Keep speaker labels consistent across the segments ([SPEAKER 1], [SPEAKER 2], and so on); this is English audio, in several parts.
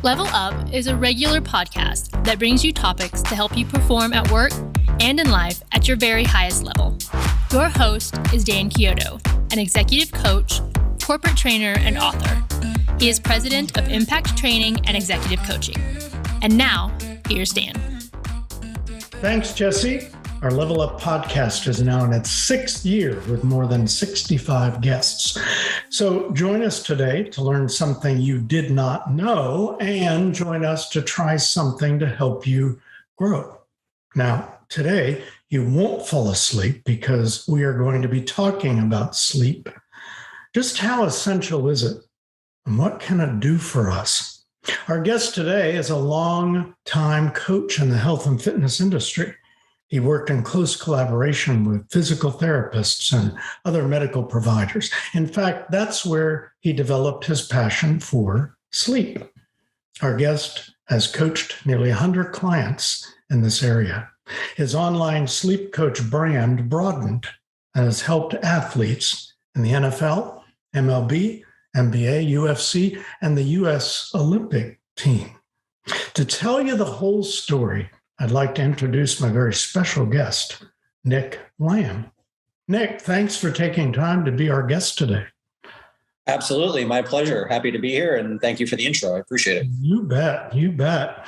[SPEAKER 1] Level Up is a regular podcast that brings you topics to help you perform at work and in life at your very highest level. Your host is Dan Chiodo, an executive coach, corporate trainer, and author. He is president of Impact Training and Executive Coaching. And now, here's Dan.
[SPEAKER 2] Thanks, Jesse. Our Level Up podcast is now in its sixth year with more than 65 guests. So join us today to learn something you did not know and join us to try something to help you grow. Now, today, you won't fall asleep because we are going to be talking about sleep. Just how essential is it? And what can it do for us? Our guest today is a long-time coach in the health and fitness industry. He worked in close collaboration with physical therapists and other medical providers. In fact, that's where he developed his passion for sleep. Our guest has coached nearly 100 clients in this area. His online sleep coach brand broadened and has helped athletes in the NFL, MLB, NBA, UFC, and the U.S. Olympic team. To tell you the whole story, I'd like to introduce my very special guest, Nick Lambe. Nick, thanks for taking time to be our guest today.
[SPEAKER 3] Absolutely. My pleasure. Happy to be here. And thank you for the intro. I appreciate it.
[SPEAKER 2] You bet. You bet.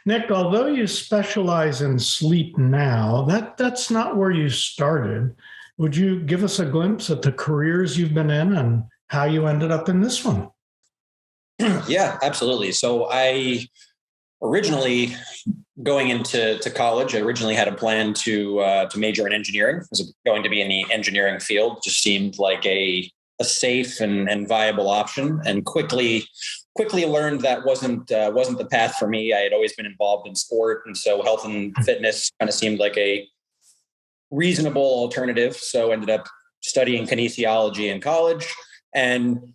[SPEAKER 2] Nick, although you specialize in sleep now, that's not where you started. Would you give us a glimpse at the careers you've been in and how you ended up in this one?
[SPEAKER 3] Yeah, absolutely. So I originally, going into college, I originally had a plan to major in engineering. I was going to be in the engineering field. Just seemed like a safe and viable option, and quickly learned that wasn't the path for me. I had always been involved in sport, and so health and fitness kind of seemed like a reasonable alternative. So ended up studying kinesiology in college. And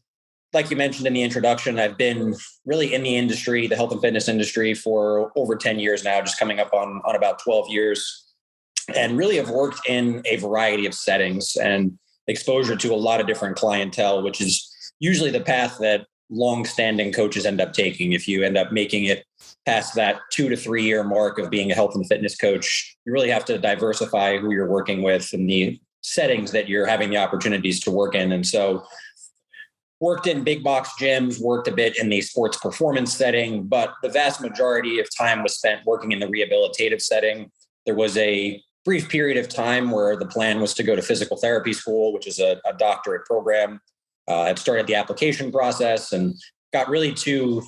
[SPEAKER 3] like you mentioned in the introduction, I've been really in the industry, the health and fitness industry, for over 10 years now, just coming up on about 12 years, and really have worked in a variety of settings and exposure to a lot of different clientele, which is usually the path that long-standing coaches end up taking. If you end up making it past that 2 to 3 year mark of being a health and fitness coach, you really have to diversify who you're working with and the settings that you're having the opportunities to work in. And so worked in big box gyms, worked a bit in the sports performance setting, but the vast majority of time was spent working in the rehabilitative setting. There was a brief period of time where the plan was to go to physical therapy school, which is a doctorate program. I'd started the application process and got really to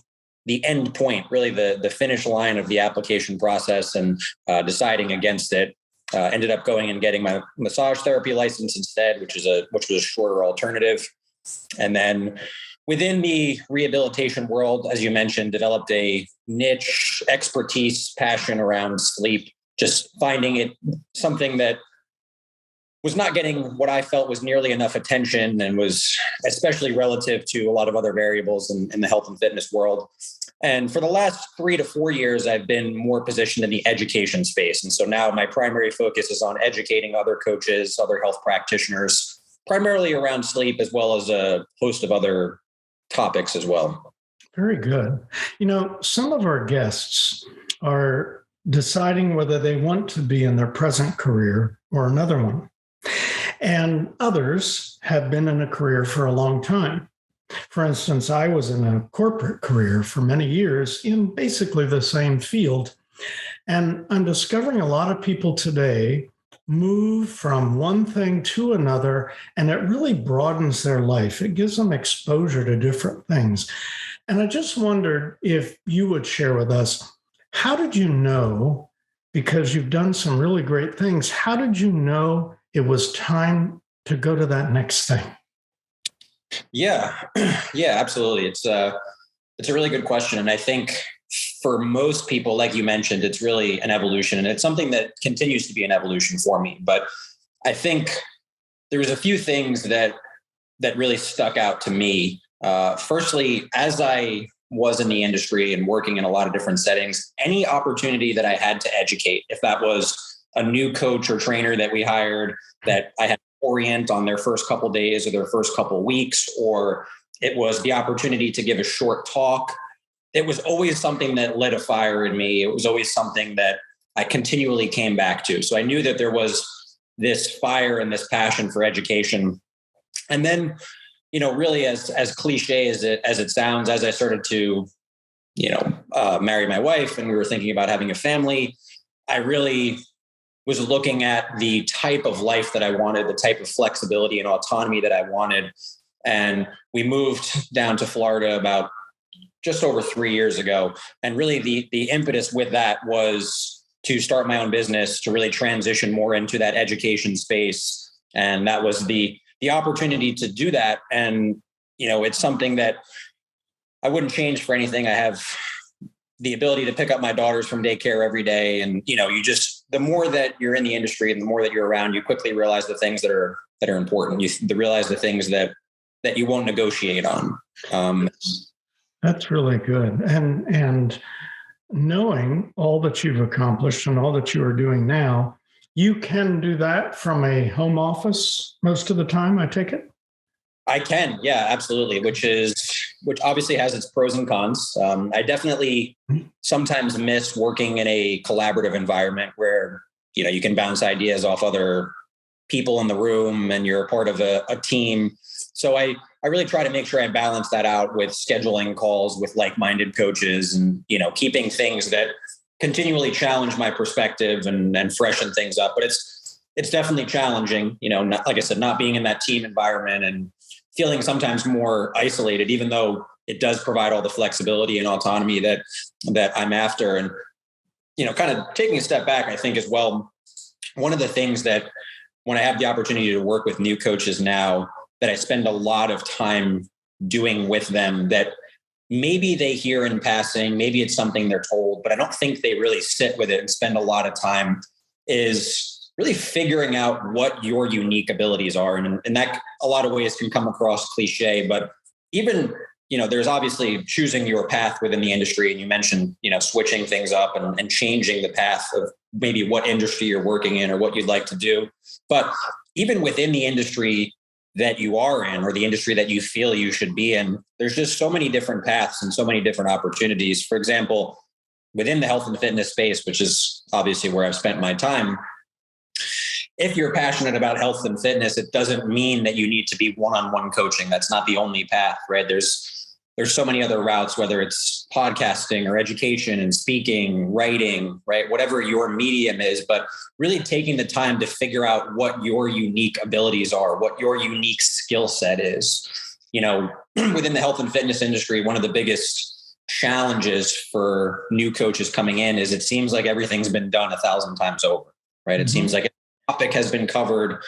[SPEAKER 3] the end point, really the finish line of the application process, and deciding against it. Ended up going and getting my massage therapy license instead, which was a shorter alternative. And then within the rehabilitation world, as you mentioned, developed a niche expertise, passion around sleep, just finding it something that was not getting what I felt was nearly enough attention, and was especially relative to a lot of other variables in the health and fitness world. And for the last 3 to 4 years, I've been more positioned in the education space. And so now my primary focus is on educating other coaches, other health practitioners, primarily around sleep, as well as a host of other topics as well.
[SPEAKER 2] Very good. You know, some of our guests are deciding whether they want to be in their present career or another one. And others have been in a career for a long time. For instance, I was in a corporate career for many years in basically the same field. And I'm discovering a lot of people today move from one thing to another, and it really broadens their life. It gives them exposure to different things. And I just wondered if you would share with us, how did you know, because you've done some really great things, how did you know it was time to go to that next thing?
[SPEAKER 3] Yeah, absolutely. It's a really good question. And I think for most people, like you mentioned, it's really an evolution, and it's something that continues to be an evolution for me. But I think there was a few things that really stuck out to me. Firstly, as I was in the industry and working in a lot of different settings, any opportunity that I had to educate, if that was a new coach or trainer that we hired that I had to orient on their first couple of days or their first couple of weeks, or it was the opportunity to give a short talk, it was always something that lit a fire in me. It was always something that I continually came back to. So I knew that there was this fire and this passion for education. And then, really as cliche as it sounds, as I started to, marry my wife and we were thinking about having a family, I really was looking at the type of life that I wanted, the type of flexibility and autonomy that I wanted. And we moved down to Florida about just over 3 years ago. And really the impetus with that was to start my own business, to really transition more into that education space. And that was the opportunity to do that. And, it's something that I wouldn't change for anything. I have the ability to pick up my daughters from daycare every day. And, the more that you're in the industry and the more that you're around, you quickly realize the things that are important. You realize the things that you won't negotiate on.
[SPEAKER 2] That's really good. And knowing all that you've accomplished and all that you are doing now, you can do that from a home office most of the time, I take it?
[SPEAKER 3] I can. Yeah, absolutely. Which obviously has its pros and cons. I definitely sometimes miss working in a collaborative environment where, you can bounce ideas off other people in the room and you're a part of a team. So I really try to make sure I balance that out with scheduling calls with like-minded coaches and, keeping things that continually challenge my perspective and freshen things up. But it's definitely challenging, like I said, not being in that team environment and feeling sometimes more isolated, even though it does provide all the flexibility and autonomy that I'm after. And, kind of taking a step back, I think as well, one of the things that when I have the opportunity to work with new coaches now, that I spend a lot of time doing with them that maybe they hear in passing, maybe it's something they're told, but I don't think they really sit with it and spend a lot of time, is really figuring out what your unique abilities are. And that a lot of ways can come across cliche, but even, there's obviously choosing your path within the industry. And you mentioned, switching things up and changing the path of maybe what industry you're working in or what you'd like to do. But even within the industry that you are in or the industry that you feel you should be in, there's just so many different paths and so many different opportunities. For example, within the health and fitness space, which is obviously where I've spent my time, if you're passionate about health and fitness, it doesn't mean that you need to be one-on-one coaching. That's not the only path, right? There's so many other routes, whether it's podcasting or education and speaking, writing, right? Whatever your medium is, but really taking the time to figure out what your unique abilities are, what your unique skill set is. Within the health and fitness industry, one of the biggest challenges for new coaches coming in is it seems like everything's been done 1,000 times over, right? It seems like a topic has been covered.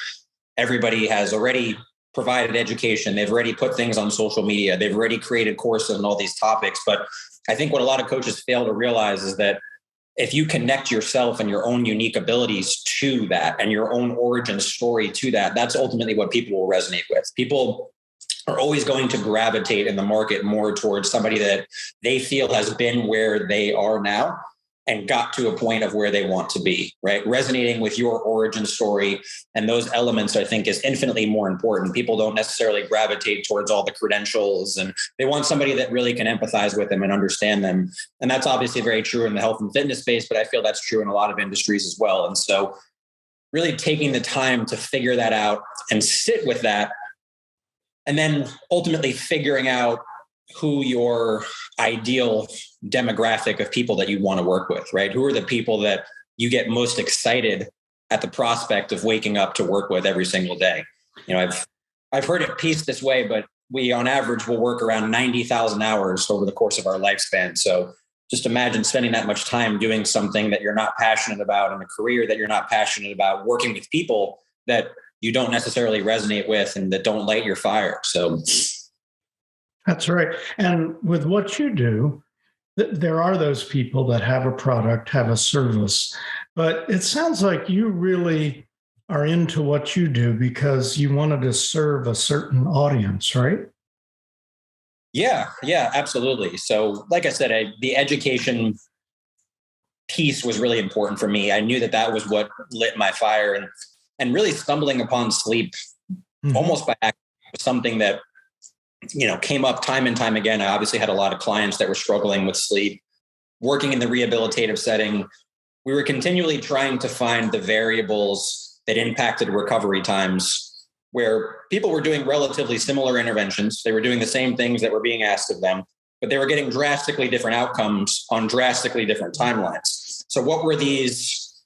[SPEAKER 3] Everybody has already provided education. They've already put things on social media. They've already created courses on all these topics. But I think what a lot of coaches fail to realize is that if you connect yourself and your own unique abilities to that and your own origin story to that, that's ultimately what people will resonate with. People are always going to gravitate in the market more towards somebody that they feel has been where they are now and got to a point of where they want to be, right? Resonating with your origin story and those elements, I think, is infinitely more important. People don't necessarily gravitate towards all the credentials, and they want somebody that really can empathize with them and understand them. And that's obviously very true in the health and fitness space, but I feel that's true in a lot of industries as well. And so really taking the time to figure that out and sit with that, and then ultimately figuring out who your ideal demographic of people that you want to work with, right? Who are the people that you get most excited at the prospect of waking up to work with every single day? I've heard it pieced this way, but we on average will work around 90,000 hours over the course of our lifespan. So just imagine spending that much time doing something that you're not passionate about, in a career that you're not passionate about, working with people that you don't necessarily resonate with and that don't light your fire. So
[SPEAKER 2] that's right. And with what you do, there are those people that have a product, have a service, but it sounds like you really are into what you do because you wanted to serve a certain audience, right?
[SPEAKER 3] Yeah, absolutely. So like I said, the education piece was really important for me. I knew that was what lit my fire, and really stumbling upon sleep almost by accident was something that came up time and time again. I obviously had a lot of clients that were struggling with sleep. Working in the rehabilitative setting, we were continually trying to find the variables that impacted recovery times, where people were doing relatively similar interventions. They were doing the same things that were being asked of them, but they were getting drastically different outcomes on drastically different timelines. So what were these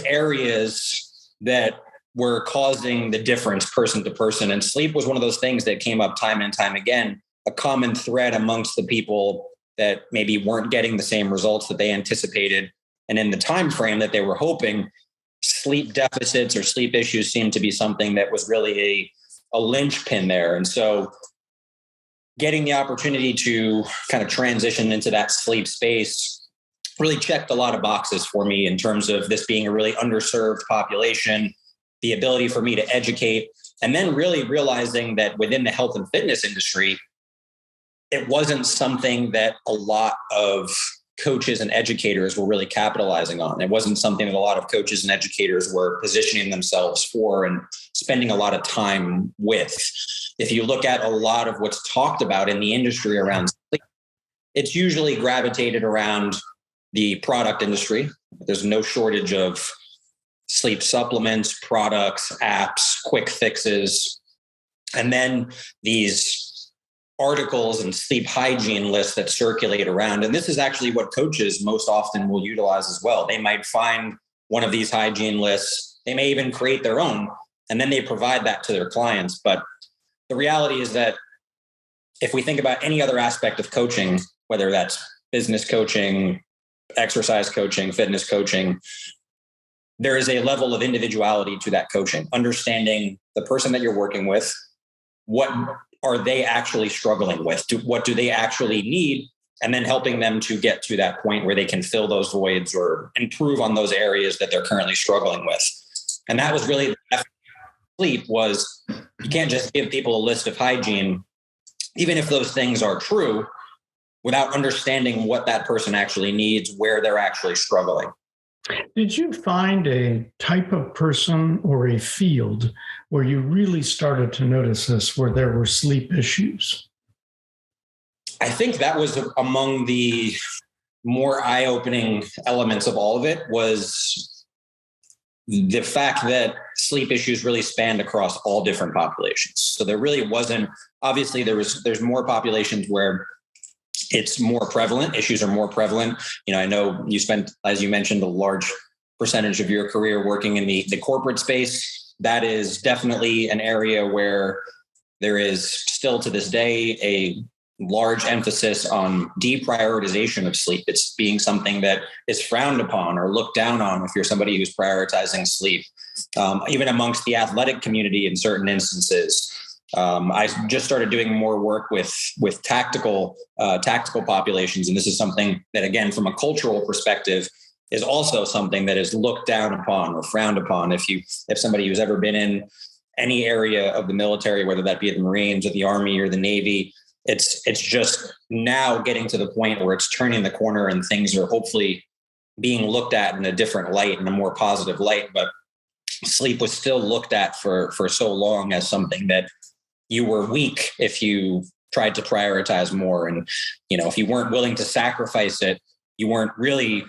[SPEAKER 3] areas that were causing the difference person to person? And sleep was one of those things that came up time and time again, a common thread amongst the people that maybe weren't getting the same results that they anticipated. And in the time frame that they were hoping, sleep deficits or sleep issues seemed to be something that was really a linchpin there. And so getting the opportunity to kind of transition into that sleep space really checked a lot of boxes for me in terms of this being a really underserved population, the ability for me to educate, and then really realizing that within the health and fitness industry, it wasn't something that a lot of coaches and educators were really capitalizing on. It wasn't something that a lot of coaches and educators were positioning themselves for and spending a lot of time with. If you look at a lot of what's talked about in the industry around sleep, it's usually gravitated around the product industry. There's no shortage of sleep supplements, products, apps, quick fixes, and then these articles and sleep hygiene lists that circulate around. And this is actually what coaches most often will utilize as well. They might find one of these hygiene lists. They may even create their own, and then they provide that to their clients. But the reality is that if we think about any other aspect of coaching, whether that's business coaching, exercise coaching, fitness coaching, there is a level of individuality to that coaching, understanding the person that you're working with. What are they actually struggling with? What do they actually need? And then helping them to get to that point where they can fill those voids or improve on those areas that they're currently struggling with. And that was really sleep was, you can't just give people a list of hygiene, even if those things are true, without understanding what that person actually needs, where they're actually struggling.
[SPEAKER 2] Did you find a type of person or a field where you really started to notice this, where there were sleep issues?
[SPEAKER 3] I think that was among the more eye-opening elements of all of it, was the fact that sleep issues really spanned across all different populations. So there really wasn't, obviously there's more populations where it's more prevalent, issues are more prevalent. I know you spent, as you mentioned, a large percentage of your career working in the corporate space. That is definitely an area where there is still to this day a large emphasis on deprioritization of sleep. It's being something that is frowned upon or looked down on if you're somebody who's prioritizing sleep. Even amongst the athletic community in certain instances. I just started doing more work with tactical populations. And this is something that, again, from a cultural perspective, is also something that is looked down upon or frowned upon. If somebody who's ever been in any area of the military, whether that be the Marines or the Army or the Navy, it's just now getting to the point where it's turning the corner and things are hopefully being looked at in a different light, in a more positive light. But sleep was still looked at for so long as something that you were weak if you tried to prioritize more. And, if you weren't willing to sacrifice it, you weren't really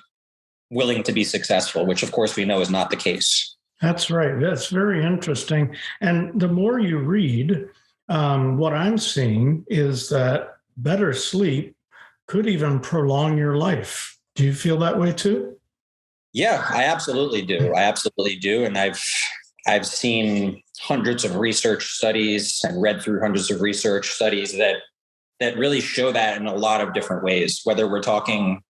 [SPEAKER 3] willing to be successful, which of course we know is not the case.
[SPEAKER 2] That's right. That's very interesting. And the more you read, what I'm seeing is that better sleep could even prolong your life. Do you feel that way too?
[SPEAKER 3] Yeah, I absolutely do. And I've seen hundreds of research studies and read through hundreds of research studies that really show that in a lot of different ways, whether we're talking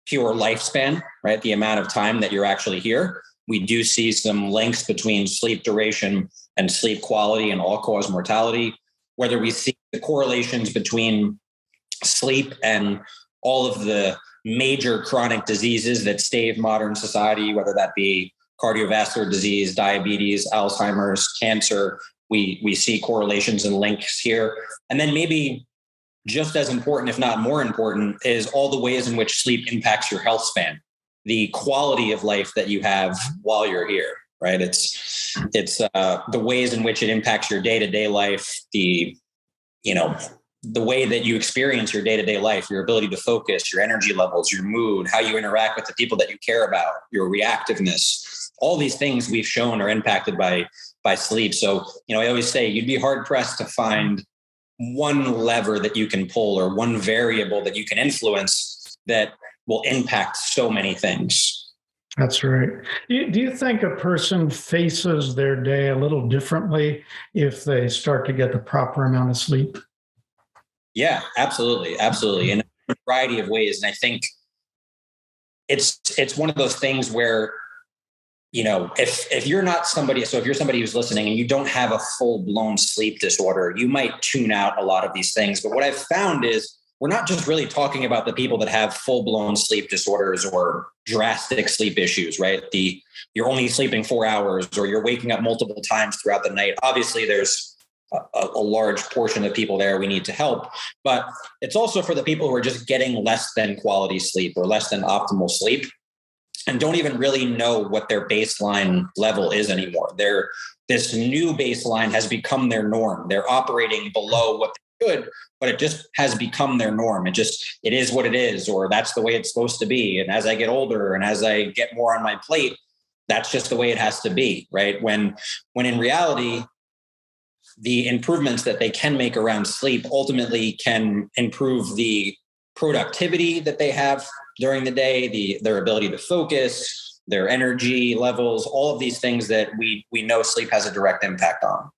[SPEAKER 3] pure lifespan, right? The amount of time that you're actually here. We do see some links between sleep duration and sleep quality and all-cause mortality, whether we see the correlations between sleep and all of the major chronic diseases that stave modern society, whether that be cardiovascular disease, diabetes, Alzheimer's, cancer. We see correlations and links here. And then maybe just as important, if not more important, is all the ways in which sleep impacts your health span, the quality of life that you have while you're here, right? It's the ways in which it impacts your day-to-day life, the the way that you experience your day-to-day life, your ability to focus, your energy levels, your mood, how you interact with the people that you care about, your reactiveness, all these things we've shown are impacted by sleep. So, I always say you'd be hard pressed to find one lever that you can pull or one variable that you can influence that will impact so many things.
[SPEAKER 2] That's right. Do you think a person faces their day a little differently if they start to get the proper amount of sleep?
[SPEAKER 3] Yeah, absolutely. Absolutely. In a variety of ways. And I think it's one of those things where, if you're not somebody, so if you're somebody who's listening and you don't have a full blown sleep disorder, you might tune out a lot of these things. But what I've found is we're not just really talking about the people that have full blown sleep disorders or drastic sleep issues, right? You're only sleeping 4 hours or you're waking up multiple times throughout the night. Obviously there's a large portion of people there we need to help, but it's also for the people who are just getting less than quality sleep or less than optimal sleep and don't even really know what their baseline level is anymore. This new baseline has become their norm. They're operating below what they should, but it just has become their norm. It is what it is, or that's the way it's supposed to be. And as I get older and as I get more on my plate, that's just the way it has to be, right? When in reality, the improvements that they can make around sleep ultimately can improve the productivity that they have during the day, their ability to focus, their energy levels, all of these things that we know sleep has a direct impact on.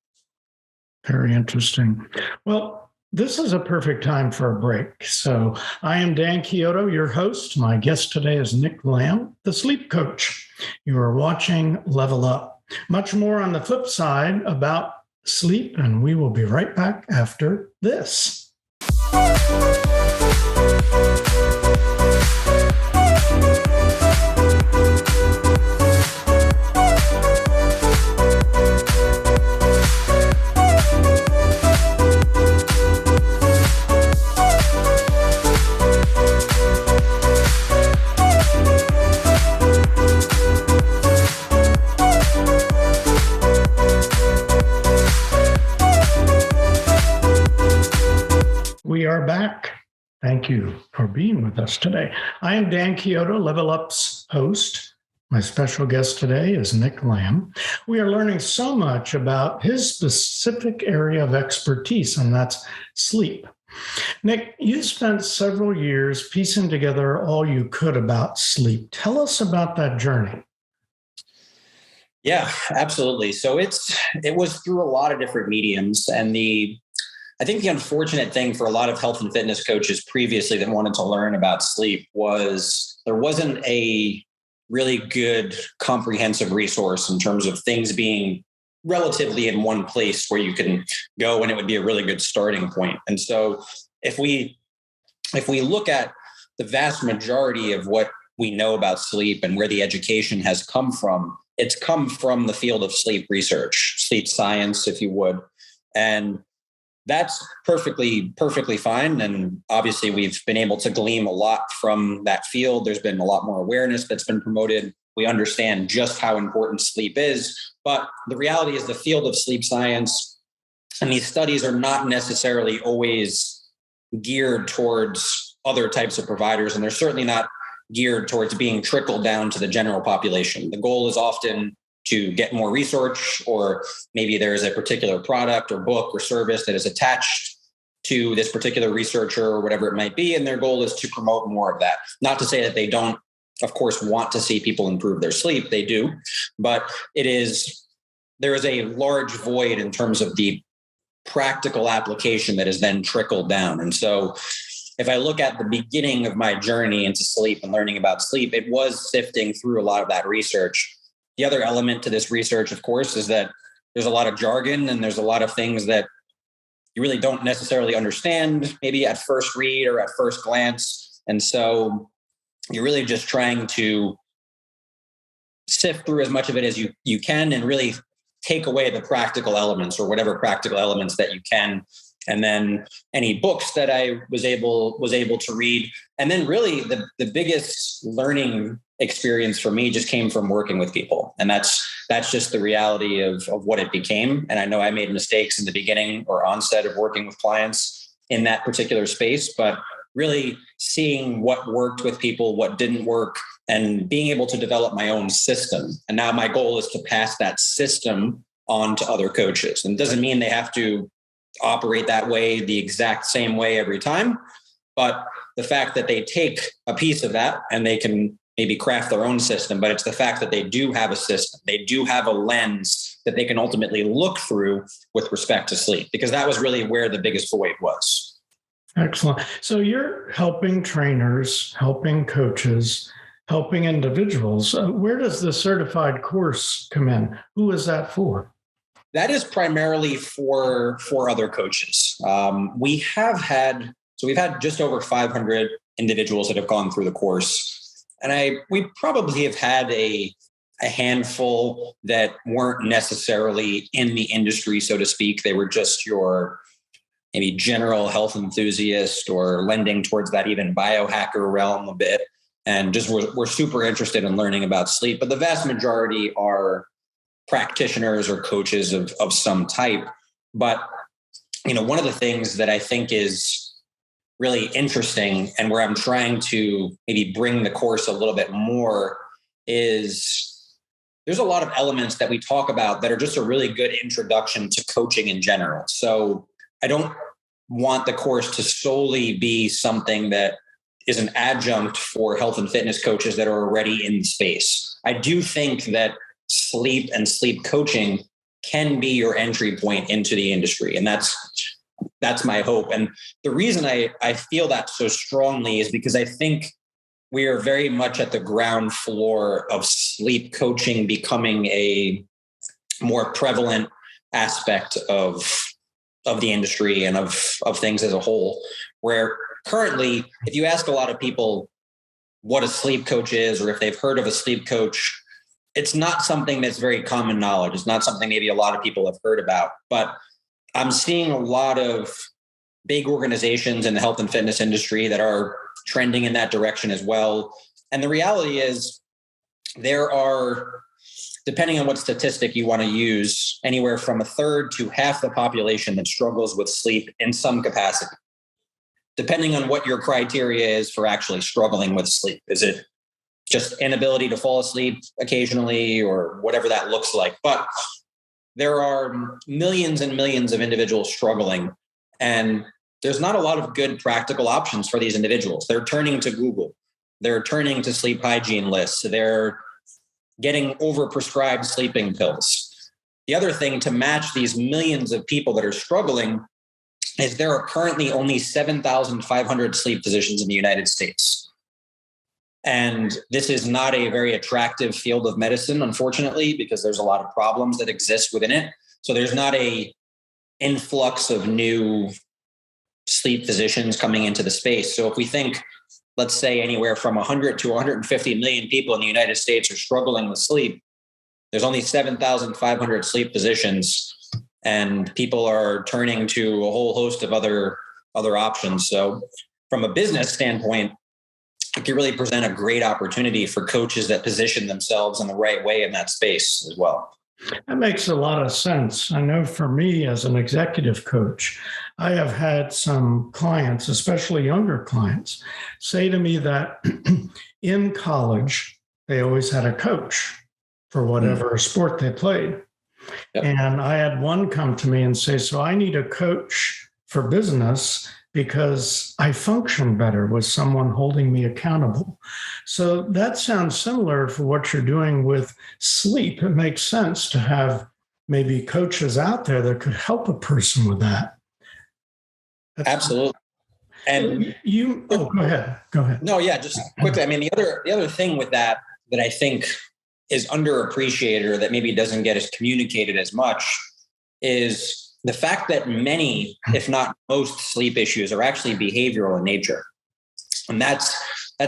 [SPEAKER 2] Very interesting. Well, this is a perfect time for a break. So I am Dan Chiodo, your host. My guest today is Nick Lambe, the sleep coach. You are watching Level Up. Much more on the flip side about sleep, and we will be right back after this. We are back. Thank you for being with us today. I am Dan Chiodo, Level Up's host. My special guest today is Nick Lambe. We are learning so much about his specific area of expertise, and that's sleep. Nick, you spent several years piecing together all you could about sleep. Tell us about that journey.
[SPEAKER 3] Yeah, absolutely. So it was through a lot of different mediums, and I think the unfortunate thing for a lot of health and fitness coaches previously that wanted to learn about sleep was there wasn't a really good comprehensive resource in terms of things being relatively in one place where you can go and it would be a really good starting point. And so if we look at the vast majority of what we know about sleep and where the education has come from, it's come from the field of sleep research, sleep science, if you would. And that's perfectly fine. And obviously we've been able to glean a lot from that field. There's been a lot more awareness that's been promoted. We understand just how important sleep is. But the reality is the field of sleep science and these studies are not necessarily always geared towards other types of providers. And they're certainly not geared towards being trickled down to the general population. The goal is often to get more research, or maybe there's a particular product or book or service that is attached to this particular researcher or whatever it might be. And their goal is to promote more of that. Not to say that they don't, of course, want to see people improve their sleep. They do, but there is a large void in terms of the practical application that is then trickled down. And so if I look at the beginning of my journey into sleep and learning about sleep, it was sifting through a lot of that research. The other element to this research, of course, is that there's a lot of jargon and there's a lot of things that you really don't necessarily understand, maybe at first read or at first glance. And so you're really just trying to sift through as much of it as you can and really take away the practical elements or whatever practical elements that you can. And then any books that I was able to read. And then really the biggest learning experience for me just came from working with people. And that's just the reality of what it became. And I know I made mistakes in the beginning or onset of working with clients in that particular space, but really seeing what worked with people, what didn't work, and being able to develop my own system. And now my goal is to pass that system on to other coaches. And it doesn't mean they have to operate that way, the exact same way every time, but the fact that they take a piece of that and they can maybe craft their own system, but it's the fact that they do have a system. They do have a lens that they can ultimately look through with respect to sleep, because that was really where the biggest void was.
[SPEAKER 2] Excellent. So you're helping trainers, helping coaches, helping individuals. Where does the certified course come in? Who is that for?
[SPEAKER 3] That is primarily for other coaches. We've had just over 500 individuals that have gone through the course. And we probably have had a handful that weren't necessarily in the industry, so to speak. They were just your maybe general health enthusiast or lending towards that even biohacker realm a bit. And just we're super interested in learning about sleep. But the vast majority are practitioners or coaches of some type. But, one of the things that I think is really interesting and where I'm trying to maybe bring the course a little bit more is there's a lot of elements that we talk about that are just a really good introduction to coaching in general. So I don't want the course to solely be something that is an adjunct for health and fitness coaches that are already in the space. I do think that sleep and sleep coaching can be your entry point into the industry. And that's my hope. And the reason I feel that so strongly is because I think we are very much at the ground floor of sleep coaching becoming a more prevalent aspect of the industry and of things as a whole, where currently, if you ask a lot of people what a sleep coach is, or if they've heard of a sleep coach, it's not something that's very common knowledge. It's not something maybe a lot of people have heard about, but I'm seeing a lot of big organizations in the health and fitness industry that are trending in that direction as well. And the reality is there are, depending on what statistic you want to use, anywhere from a third to half the population that struggles with sleep in some capacity, depending on what your criteria is for actually struggling with sleep. Is it just inability to fall asleep occasionally or whatever that looks like? But there are millions and millions of individuals struggling, and there's not a lot of good practical options for these individuals. They're turning to Google. They're turning to sleep hygiene lists. They're getting overprescribed sleeping pills. The other thing to match these millions of people that are struggling is there are currently only 7,500 sleep physicians in the United States. And this is not a very attractive field of medicine, unfortunately, because there's a lot of problems that exist within it. So there's not a influx of new sleep physicians coming into the space. So if we think, let's say anywhere from 100 to 150 million people in the United States are struggling with sleep, there's only 7,500 sleep physicians, and people are turning to a whole host of other options. So from a business standpoint, it can really present a great opportunity for coaches that position themselves in the right way in that space as well.
[SPEAKER 2] That makes a lot of sense. I know for me as an executive coach, I have had some clients, especially younger clients, say to me that in college, they always had a coach for whatever sport they played. Yep. And I had one come to me and say, so I need a coach for business because I function better with someone holding me accountable. So that sounds similar for what you're doing with sleep. It makes sense to have maybe coaches out there that could help a person with that.
[SPEAKER 3] Absolutely. And
[SPEAKER 2] go ahead.
[SPEAKER 3] No, yeah, just quickly. I mean, the other thing with that I think is underappreciated or that maybe doesn't get as communicated as much is the fact that many, if not most, sleep issues are actually behavioral in nature. And that's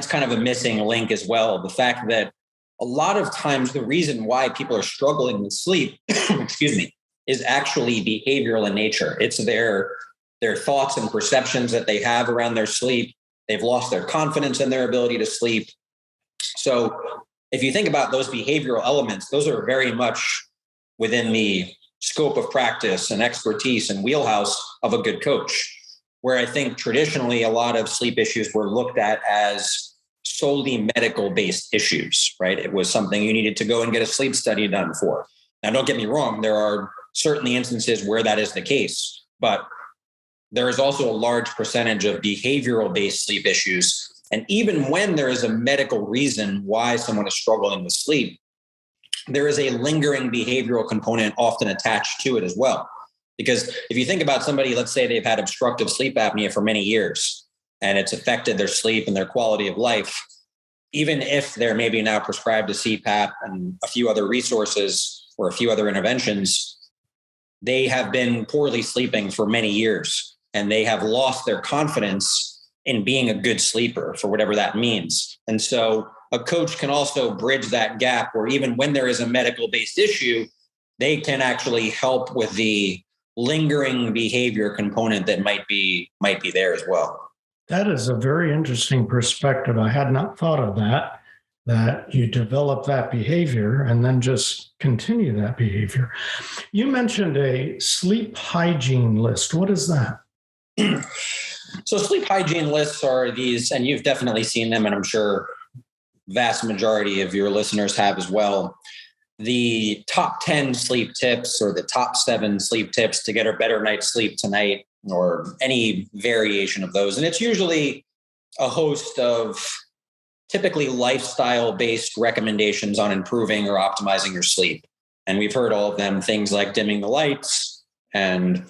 [SPEAKER 3] kind of a missing link as well. The fact that a lot of times the reason why people are struggling with sleep, is actually behavioral in nature. It's their thoughts and perceptions that they have around their sleep. They've lost their confidence in their ability to sleep. So if you think about those behavioral elements, those are very much within the scope of practice and expertise and wheelhouse of a good coach. Where I think traditionally a lot of sleep issues were looked at as solely medical-based issues, right? It was something you needed to go and get a sleep study done for. Now, don't get me wrong, there are certainly instances where that is the case, but there is also a large percentage of behavioral-based sleep issues. And even when there is a medical reason why someone is struggling with sleep, there is a lingering behavioral component often attached to it as well. Because if you think about somebody, let's say they've had obstructive sleep apnea for many years, and it's affected their sleep and their quality of life, even if they're maybe now prescribed a CPAP and a few other resources or a few other interventions, they have been poorly sleeping for many years, and they have lost their confidence in being a good sleeper, for whatever that means. And so a coach can also bridge that gap where even when there is a medical-based issue, they can actually help with the lingering behavior component that might be there as well.
[SPEAKER 2] That is a very interesting perspective. I had not thought of that you develop that behavior and then just continue that behavior. You mentioned a sleep hygiene list. What is that?
[SPEAKER 3] So sleep hygiene lists are these, and you've definitely seen them, and I'm sure vast majority of your listeners have as well. The top 10 sleep tips or the top 7 sleep tips to get a better night's sleep tonight, or any variation of those. And it's usually a host of typically lifestyle-based recommendations on improving or optimizing your sleep. And we've heard all of them, things like dimming the lights and,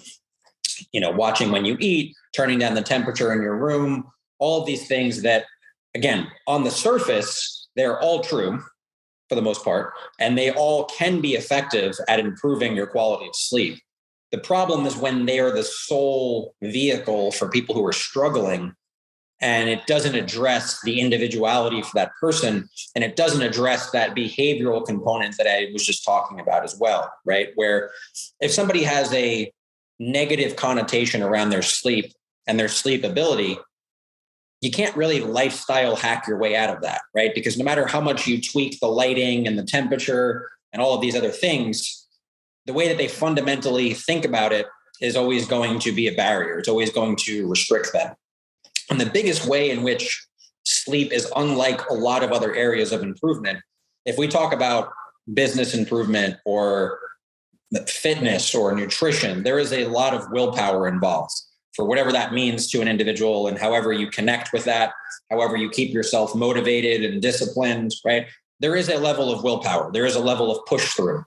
[SPEAKER 3] watching when you eat, turning down the temperature in your room, all of these things that, again, on the surface, they're all true for the most part, and they all can be effective at improving your quality of sleep. The problem is when they are the sole vehicle for people who are struggling, and it doesn't address the individuality for that person, and it doesn't address that behavioral component that I was just talking about as well, right? Where if somebody has a negative connotation around their sleep and their sleep ability, you can't really lifestyle hack your way out of that, right? Because no matter how much you tweak the lighting and the temperature and all of these other things, the way that they fundamentally think about it is always going to be a barrier. It's always going to restrict them. And the biggest way in which sleep is unlike a lot of other areas of improvement, if we talk about business improvement or fitness or nutrition, there is a lot of willpower involved for whatever that means to an individual, and however you connect with that, however you keep yourself motivated and disciplined, right? There is a level of willpower. There is a level of push through.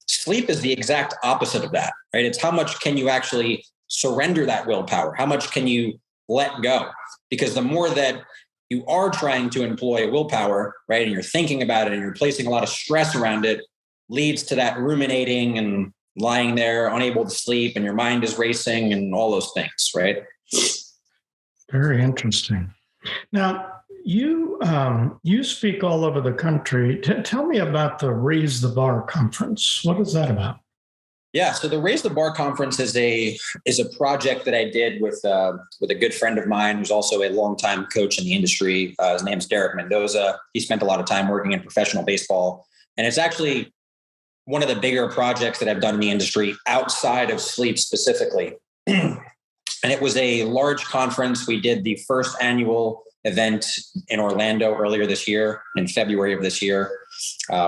[SPEAKER 3] Sleep is the exact opposite of that, right? It's how much can you actually surrender that willpower? How much can you let go? Because the more that you are trying to employ willpower, right, and you're thinking about it and you're placing a lot of stress around it, leads to that ruminating and lying there unable to sleep, and your mind is racing and all those things, right?
[SPEAKER 2] Very interesting. Now, you speak all over the country. Tell me about the Raise the Bar conference. What is that about?
[SPEAKER 3] Yeah, so the Raise the Bar conference is a project that I did with a good friend of mine who's also a longtime coach in the industry. His name's Derek Mendoza. He spent a lot of time working in professional baseball, and it's actually one of the bigger projects that I've done in the industry outside of sleep specifically. And it was a large conference. We did the first annual event in Orlando earlier this year, in February of this year.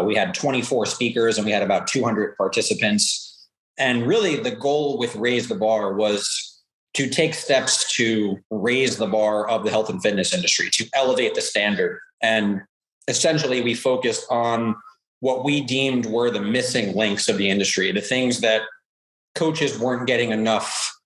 [SPEAKER 3] We had 24 speakers and we had about 200 participants. And really the goal with Raise the Bar was to take steps to raise the bar of the health and fitness industry, to elevate the standard. And essentially we focused on what we deemed were the missing links of the industry, the things that coaches weren't getting enough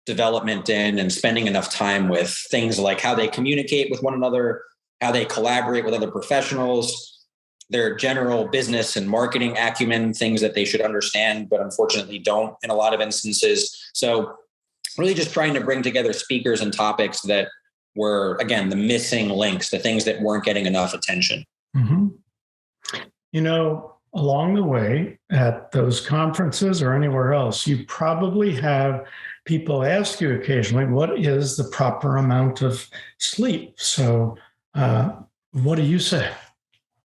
[SPEAKER 3] development in and spending enough time with, things like how they communicate with one another, how they collaborate with other professionals, their general business and marketing acumen, things that they should understand, but unfortunately don't in a lot of instances. So really just trying to bring together speakers and topics that were, again, the missing links, the things that weren't getting enough attention.
[SPEAKER 2] Mm-hmm. Along the way at those conferences or anywhere else, you probably have people ask you occasionally, what is the proper amount of sleep? So what do you say?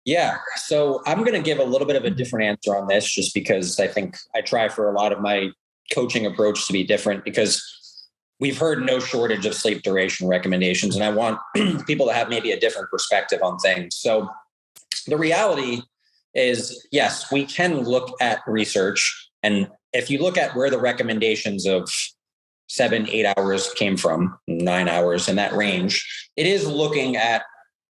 [SPEAKER 3] Yeah. So I'm going to give a little bit of a different answer on this just because I think I try for a lot of my coaching approach to be different because we've heard no shortage of sleep duration recommendations. And I want people to have maybe a different perspective on things. So the reality is, yes, we can look at research. And if you look at where the recommendations of 7-8 hours came from, 9 hours in that range, it is looking at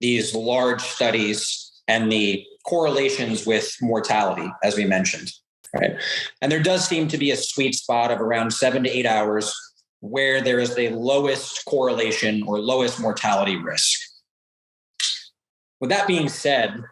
[SPEAKER 3] these large studies and the correlations with mortality, as we mentioned, right? And there does seem to be a sweet spot of around 7 to 8 hours where there is the lowest correlation or lowest mortality risk. With that being said,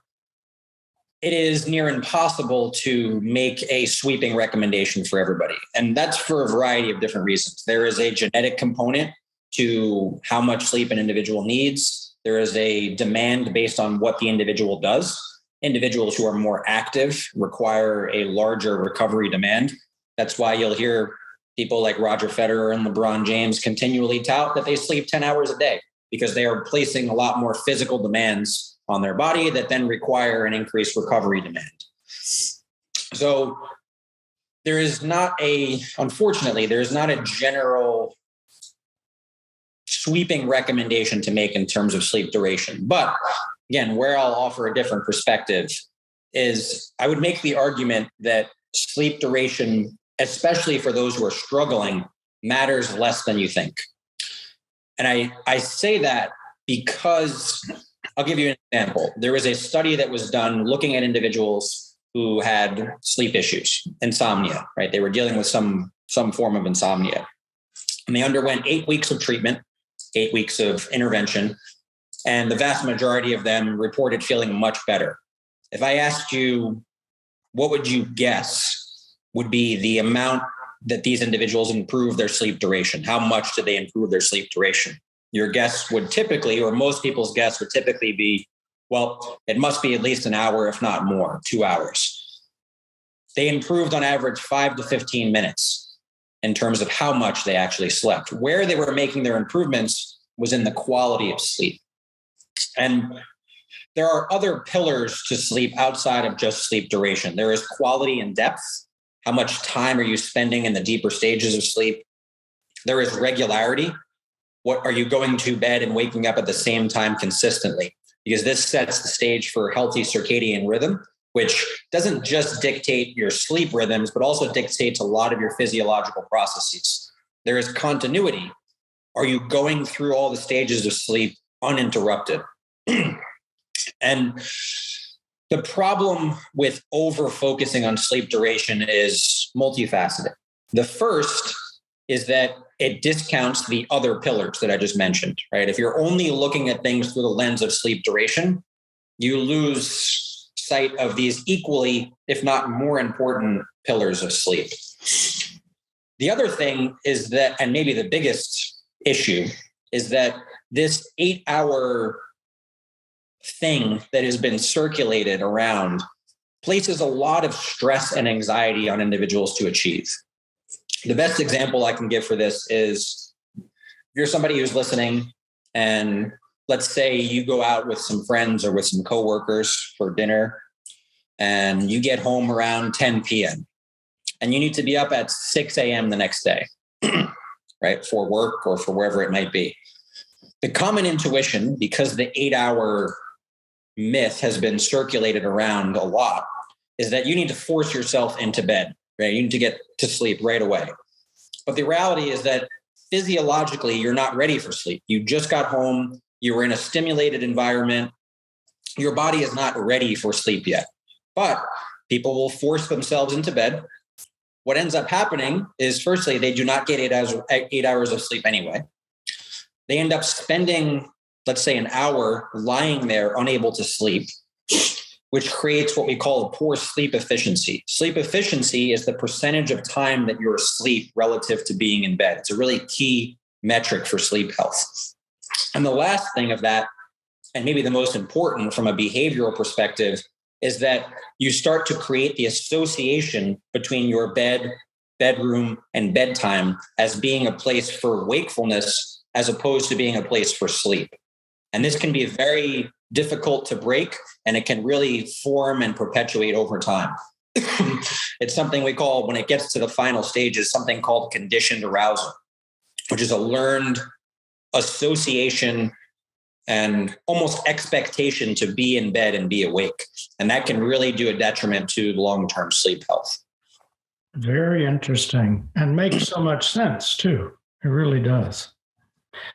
[SPEAKER 3] it is near impossible to make a sweeping recommendation for everybody. And that's for a variety of different reasons. There is a genetic component to how much sleep an individual needs. There is a demand based on what the individual does. Individuals who are more active require a larger recovery demand. That's why you'll hear people like Roger Federer and LeBron James continually tout that they sleep 10 hours a day because they are placing a lot more physical demands on their body that then require an increased recovery demand. So unfortunately, there is not a general sweeping recommendation to make in terms of sleep duration. But again, where I'll offer a different perspective is I would make the argument that sleep duration, especially for those who are struggling, matters less than you think. And I say that because I'll give you an example. There was a study that was done looking at individuals who had sleep issues, insomnia, right? They were dealing with some form of insomnia. And they underwent 8 weeks of treatment, 8 weeks of intervention, and the vast majority of them reported feeling much better. If I asked you, what would you guess would be the amount that these individuals improve their sleep duration? How much did they improve their sleep duration? Your guess would typically, or most people's guess would typically be, well, it must be at least an hour, if not more, 2 hours. They improved on average 5 to 15 minutes in terms of how much they actually slept. Where they were making their improvements was in the quality of sleep. And there are other pillars to sleep outside of just sleep duration. There is quality and depth. How much time are you spending in the deeper stages of sleep? There is regularity. What are you going to bed and waking up at the same time consistently? Because this sets the stage for healthy circadian rhythm, which doesn't just dictate your sleep rhythms, but also dictates a lot of your physiological processes. There is continuity. Are you going through all the stages of sleep uninterrupted? And the problem with over-focusing on sleep duration is multifaceted. The first is that it discounts the other pillars that I just mentioned, right? If you're only looking at things through the lens of sleep duration, you lose sight of these equally, if not more important pillars of sleep. The other thing is that, and maybe the biggest issue, is that this 8-hour thing that has been circulated around places a lot of stress and anxiety on individuals to achieve. The best example I can give for this is if you're somebody who's listening and let's say you go out with some friends or with some coworkers for dinner and you get home around 10 p.m. and you need to be up at 6 a.m. the next day, right? For work or for wherever it might be. The common intuition, because the 8-hour myth has been circulated around a lot, is that you need to force yourself into bed, right? You need to get to sleep right away. But the reality is that physiologically, you're not ready for sleep. You just got home. You were in a stimulated environment. Your body is not ready for sleep yet. But people will force themselves into bed. What ends up happening is, firstly, they do not get 8 hours of sleep anyway. They end up spending, let's say, an hour lying there unable to sleep, which creates what we call a poor sleep efficiency. Sleep efficiency is the percentage of time that you're asleep relative to being in bed. It's a really key metric for sleep health. And the last thing of that, and maybe the most important from a behavioral perspective, is that you start to create the association between your bed, bedroom, and bedtime as being a place for wakefulness as opposed to being a place for sleep. And this can be very difficult to break, and it can really form and perpetuate over time. It's something we call, when it gets to the final stages, something called conditioned arousal, which is a learned association and almost expectation to be in bed and be awake. And that can really do a detriment to long-term sleep health.
[SPEAKER 2] Very interesting, and makes so much sense too. It really does.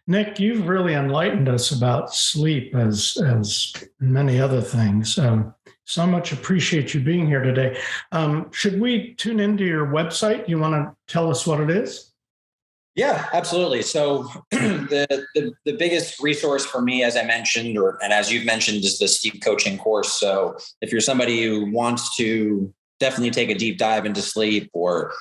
[SPEAKER 2] Nick, you've really enlightened us about sleep as many other things. So much appreciate you being here today. Should we tune into your website? You want to tell us what it is?
[SPEAKER 3] Yeah, absolutely. So the biggest resource for me, as I mentioned, and as you've mentioned, is the sleep coaching course. So if you're somebody who wants to definitely take a deep dive into sleep, or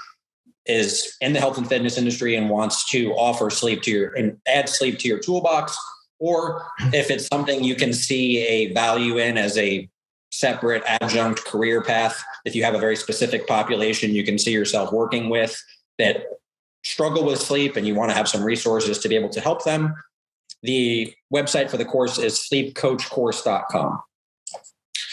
[SPEAKER 3] is in the health and fitness industry and wants to offer sleep and add sleep to your toolbox, or if it's something you can see a value in as a separate adjunct career path, if you have a very specific population you can see yourself working with that struggle with sleep and you want to have some resources to be able to help them, the website for the course is sleepcoachcourse.com.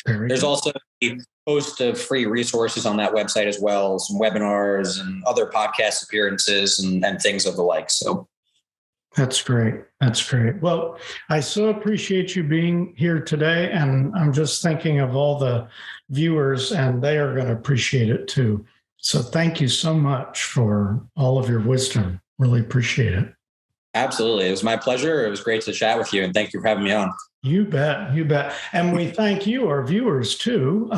[SPEAKER 3] There's also a host of free resources on that website as well, some webinars and other podcast appearances and things of the like. So
[SPEAKER 2] that's great. That's great. Well, I so appreciate you being here today. And I'm just thinking of all the viewers, and they are going to appreciate it too. So thank you so much for all of your wisdom. Really appreciate it.
[SPEAKER 3] Absolutely. It was my pleasure. It was great to chat with you, and thank you for having me on.
[SPEAKER 2] You bet. You bet. And we thank you, our viewers, too.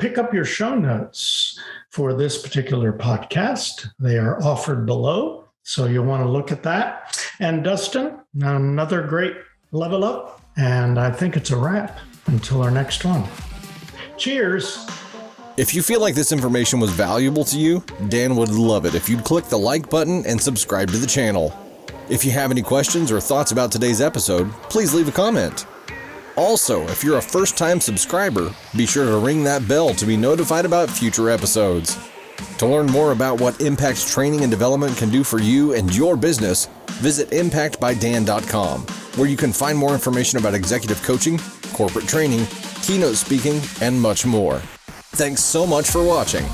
[SPEAKER 2] Pick up your show notes for this particular podcast. They are offered below, so you'll want to look at that. And Dustin, another great level up. And I think it's a wrap until our next one. Cheers.
[SPEAKER 4] If you feel like this information was valuable to you, Dan would love it if you'd click the like button and subscribe to the channel. If you have any questions or thoughts about today's episode, please leave a comment. Also, if you're a first-time subscriber, be sure to ring that bell to be notified about future episodes. To learn more about what Impact Training and Development can do for you and your business, visit impactbydan.com, where you can find more information about executive coaching, corporate training, keynote speaking, and much more. Thanks so much for watching.